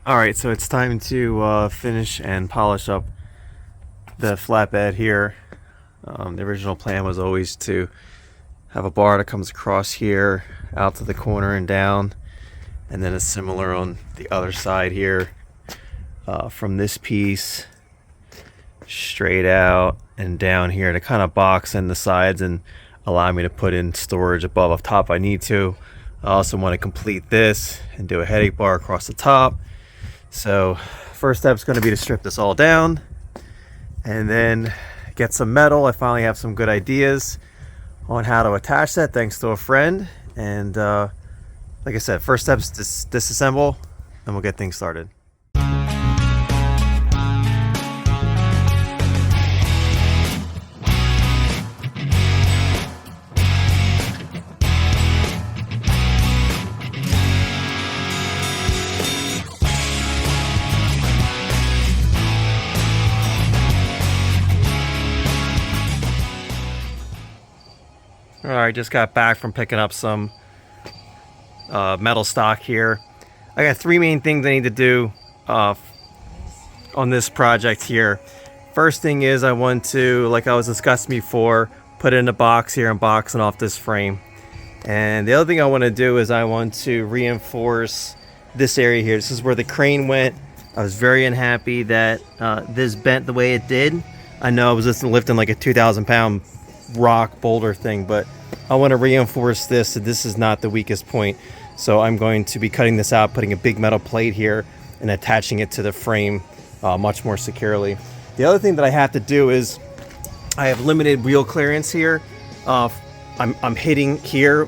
Alright, so it's time to finish and polish up the flatbed here. The original plan was always to have a bar that comes across here, out to the corner and down, and then a similar on the other side here, from this piece straight out and down here to kind of box in the sides and allow me to put in storage above up top if I need to. I also want to complete this and do a headache bar across the top. So first step is going to be to strip this all down and then get some metal. I finally have some good ideas on how to attach that thanks to a friend. And like I said, first step is to disassemble and we'll get things started. Alright, just got back from picking up some metal stock here. I got three main things I need to do on this project here. First thing is I want to, like I was discussing before, put it in a box here and boxing off this frame. And the other thing I want to do is I want to reinforce this area here. This is where the crane went. I was very unhappy that this bent the way it did. I know I was just lifting like a 2,000-pound rock boulder thing, but I want to reinforce this so this is not the weakest point. So I'm going to be cutting this out, putting a big metal plate here and attaching it to the frame much more securely. The other thing that I have to do is I have limited wheel clearance here. I'm hitting here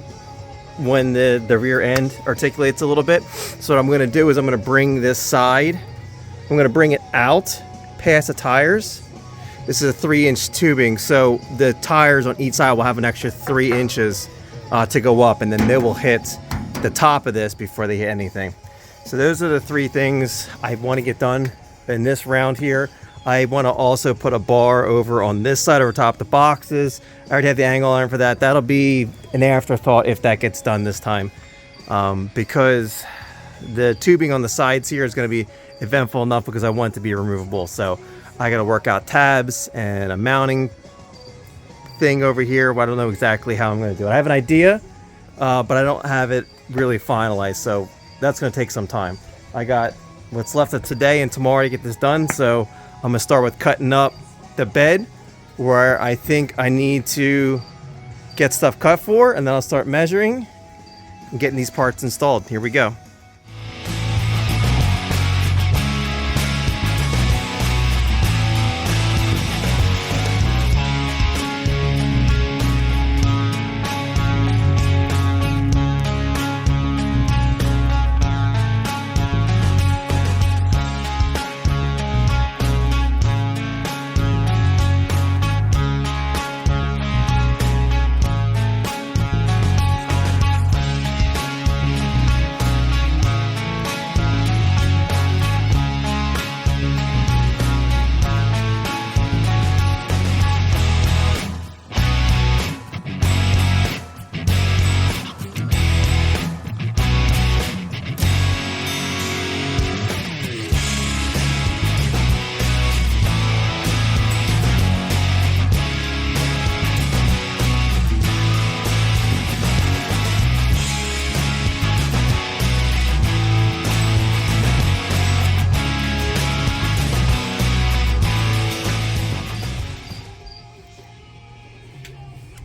when the rear end articulates a little bit. So what I'm going to do is I'm going to bring this side, I'm going to bring it out past the tires. This is a 3-inch tubing, so the tires on each side will have an extra 3 inches to go up, and then they will hit the top of this before they hit anything. So those are the three things I want to get done in this round here. I want to also put a bar over on this side over top the boxes. I already have the angle iron for that. That'll be an afterthought if that gets done this time, because the tubing on the sides here is going to be eventful enough because I want it to be removable. So I got to work out tabs and a mounting thing over here. Well, I don't know exactly how I'm going to do it. I have an idea, but I don't have it really finalized. So that's going to take some time. I got what's left of today and tomorrow to get this done. So I'm going to start with cutting up the bed where I think I need to get stuff cut for. And then I'll start measuring and getting these parts installed. Here we go.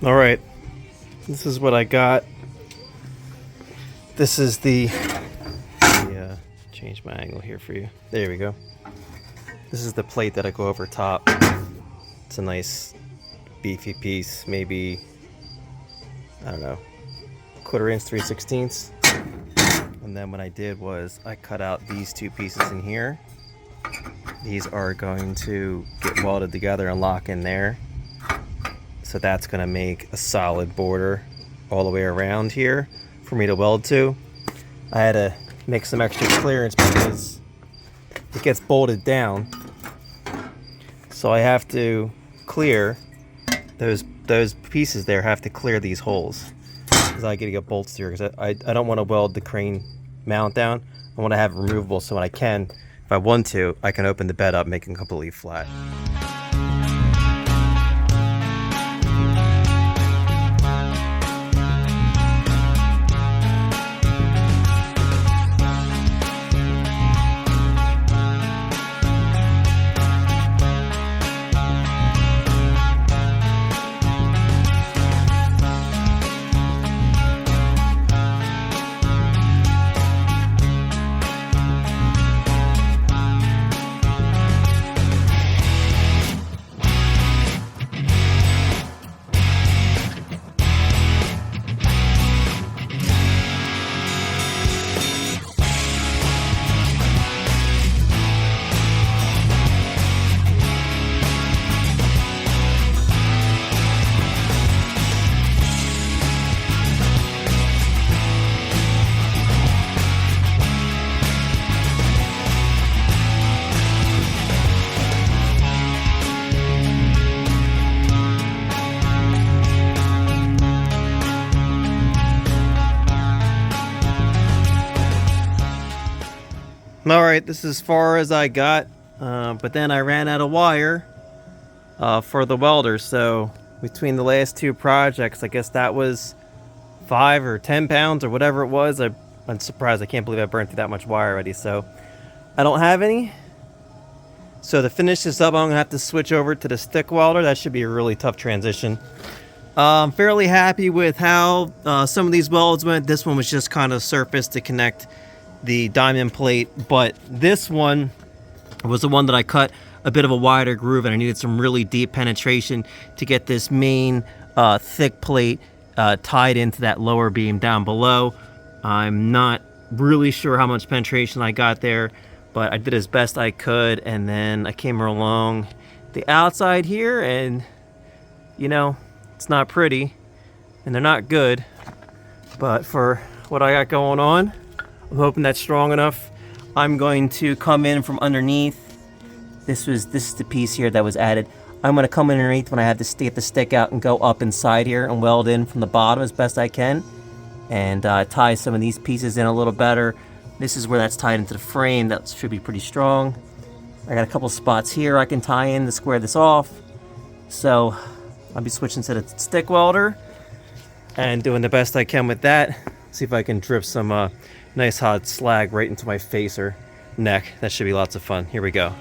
All right, this is what I got. This is the, change my angle here for you. There we go. This is the plate that I go over top. It's a nice beefy piece, maybe, I don't know, 1/4 inch, 3/16. And then what I did was I cut out these two pieces in here. These are going to get welded together and lock in there. So that's going to make a solid border all the way around here for me to weld to. I had to make some extra clearance because it gets bolted down. So I have to clear those pieces there, have to clear these holes because I got to get bolts through because I don't want to weld the crane mount down. I want to have it removable so when I can, if I want to, I can open the bed up, make it completely flat. Alright, this is as far as I got, but then I ran out of wire for the welder, so between the last two projects, I guess that was 5 or 10 pounds or whatever it was. I'm surprised. I can't believe I burned through that much wire already, so I don't have any. So to finish this up, I'm going to have to switch over to the stick welder. That should be a really tough transition. I'm fairly happy with how some of these welds went. This one was just kind of surface to connect the diamond plate, but this one was the one that I cut a bit of a wider groove, and I needed some really deep penetration to get this main thick plate tied into that lower beam down below. I'm not really sure how much penetration I got there, but I did as best I could, and then I came along the outside here, and you know, it's not pretty and they're not good, but for what I got going on, I'm hoping that's strong enough. I'm going to come in from underneath. This is the piece here that was added. I'm going to come underneath when I have to get the stick out and go up inside here and weld in from the bottom as best I can, and tie some of these pieces in a little better. This is where that's tied into the frame. That should be pretty strong. I got a couple spots here I can tie in to square this off. So I'll be switching to the stick welder and doing the best I can with that. See if I can drip some nice hot slag right into my face or neck. That should be lots of fun. Here we go.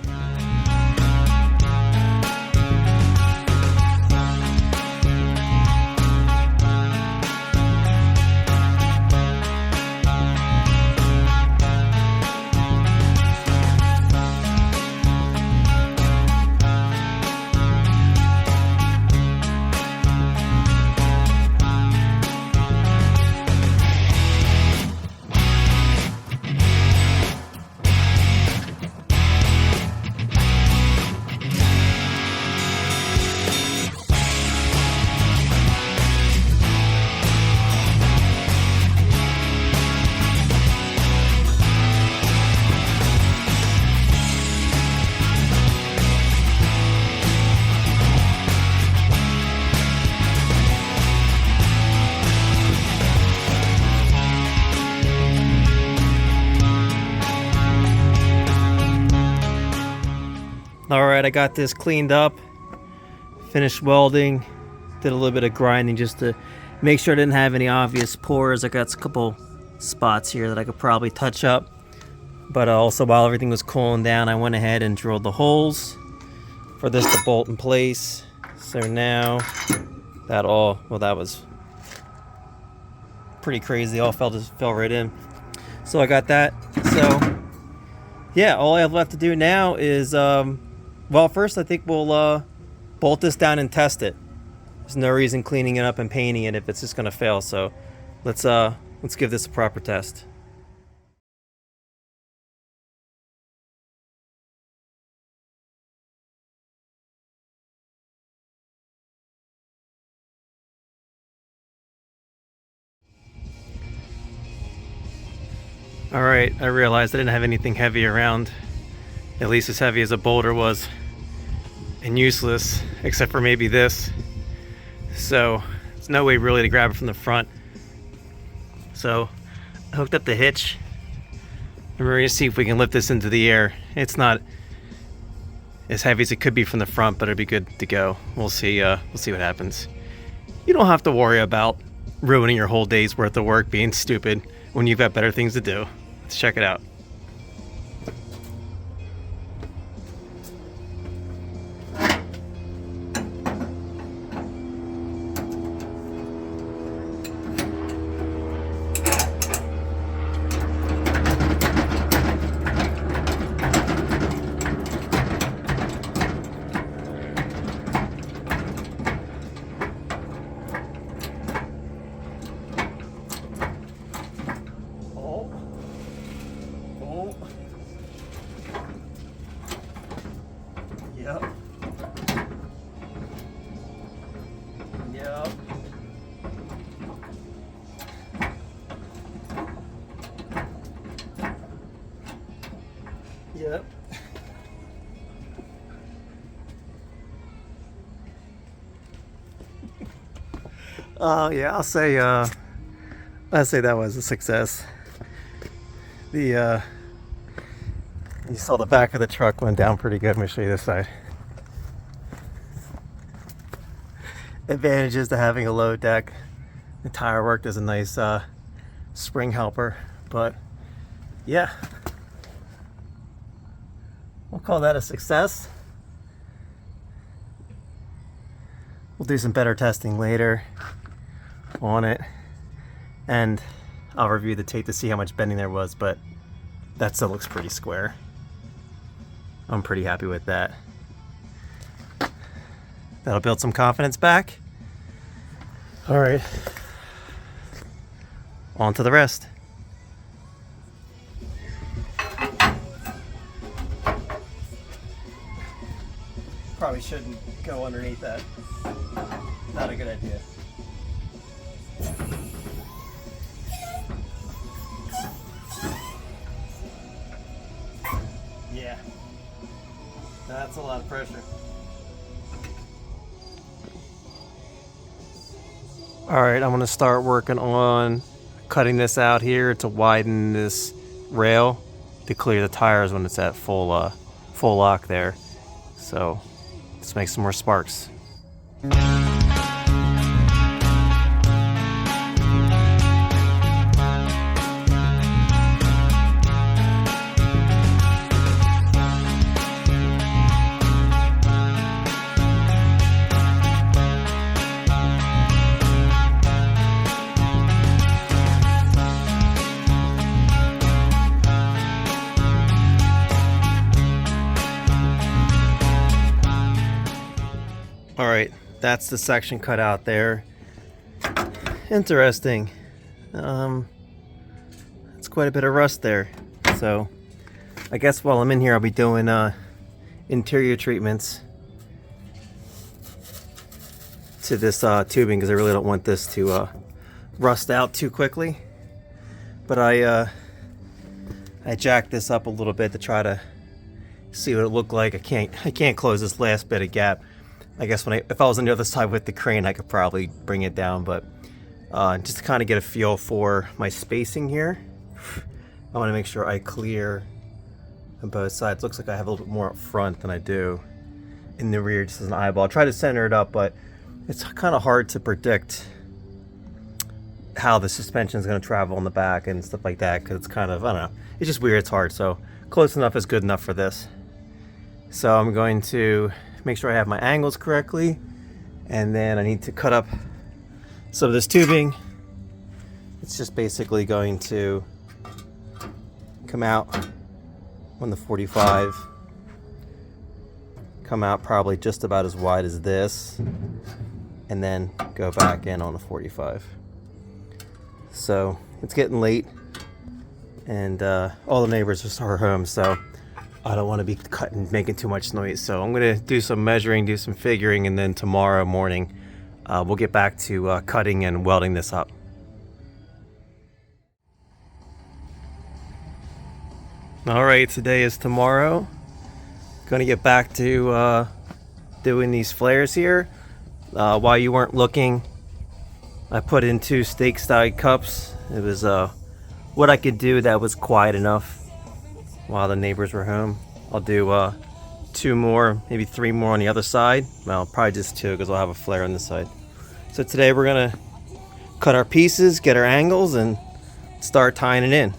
Alright, I got this cleaned up, finished welding, did a little bit of grinding just to make sure I didn't have any obvious pores. I got a couple spots here that I could probably touch up, but also while everything was cooling down, I went ahead and drilled the holes for this to bolt in place. So now that was pretty crazy, all fell right in. So I got that. So yeah, all I have left to do now is well, first I think we'll bolt this down and test it. There's no reason cleaning it up and painting it if it's just gonna fail. So let's give this a proper test. Alright, I realized I didn't have anything heavy around, at least as heavy as a boulder was, and useless, except for maybe this. So, there's no way really to grab it from the front. So, I hooked up the hitch. And we're going to see if we can lift this into the air. It's not as heavy as it could be from the front, but it'll be good to go. We'll see what happens. You don't have to worry about ruining your whole day's worth of work being stupid when you've got better things to do. Let's check it out. Yep. Yep. Yep. Yeah, I'll say that was a success. You saw the back of the truck went down pretty good. Let me show you this side. Advantages to having a low deck. The tire work does a nice spring helper, but yeah, we'll call that a success. We'll do some better testing later on it, and I'll review the tape to see how much bending there was, but that still looks pretty square. I'm pretty happy with that. That'll build some confidence back. All right, on to the rest. Probably shouldn't go underneath that. Not a good idea. Yeah, that's a lot of pressure. All right, I'm gonna start working on cutting this out here to widen this rail to clear the tires when it's at full lock there. So let's make some more sparks. All right, that's the section cut out there. Interesting. It's quite a bit of rust there. So I guess while I'm in here, I'll be doing interior treatments to this tubing, because I really don't want this to rust out too quickly. But I jacked this up a little bit to try to see what it looked like. I can't close this last bit of gap. I guess if I was on the other side with the crane, I could probably bring it down, but just to kind of get a feel for my spacing here, I want to make sure I clear on both sides. Looks like I have a little bit more up front than I do in the rear, just as an eyeball. I'll try to center it up, but it's kind of hard to predict how the suspension is going to travel in the back and stuff like that, because it's kind of, I don't know, it's just weird, it's hard. So close enough is good enough for this. So I'm going to make sure I have my angles correctly, and then I need to cut up some of this tubing. It's just basically going to come out on the 45, come out probably just about as wide as this, and then go back in on the 45. So it's getting late, and all the neighbors are home, so I don't want to be cutting, making too much noise. So I'm going to do some measuring, do some figuring, and then tomorrow morning we'll get back to cutting and welding this up. All right, today is tomorrow. Going to get back to doing these flares here. While you weren't looking, I put in 2 stake side cups. It was what I could do that was quiet enough while the neighbors were home. I'll do 2 more, maybe 3 more on the other side. Well, probably just 2 because I'll have a flare on this side. So today we're gonna cut our pieces, get our angles, and start tying it in.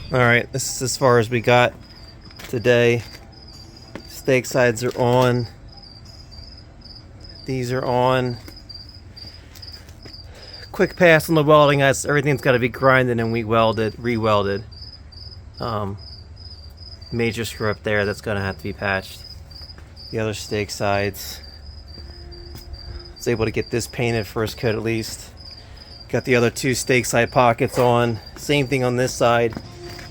Alright, this is as far as we got today. Stake sides are on. These are on. Quick pass on the welding. Everything's got to be grinded and re-welded. Major screw up there that's going to have to be patched. The other stake sides. I was able to get this painted first coat at least. Got the other 2 stake side pockets on. Same thing on this side.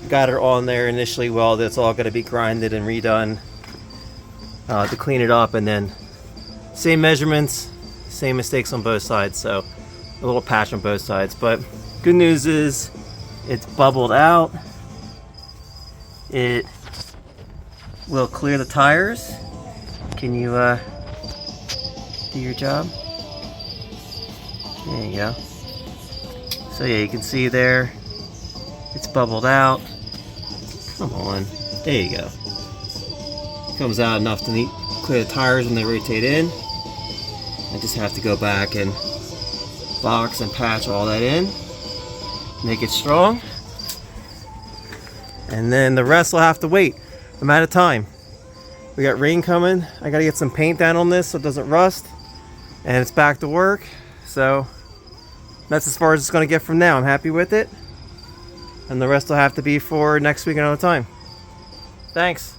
Got it on there initially welded. It's all going to be grinded and redone to clean it up, and then same measurements, same mistakes on both sides, so a little patch on both sides. But good news is it's bubbled out. It will clear the tires. Can you do your job? There you go. So yeah, you can see there it's bubbled out. Come on, there you go. Comes out enough to clear the tires when they rotate in. I just have to go back and box and patch all that in, make it strong, and then the rest will have to wait. I'm out of time. We got rain coming. I gotta get some paint down on this so it doesn't rust, and it's back to work. So that's as far as it's gonna get from now. I'm happy with it. And the rest will have to be for next week another time. Thanks.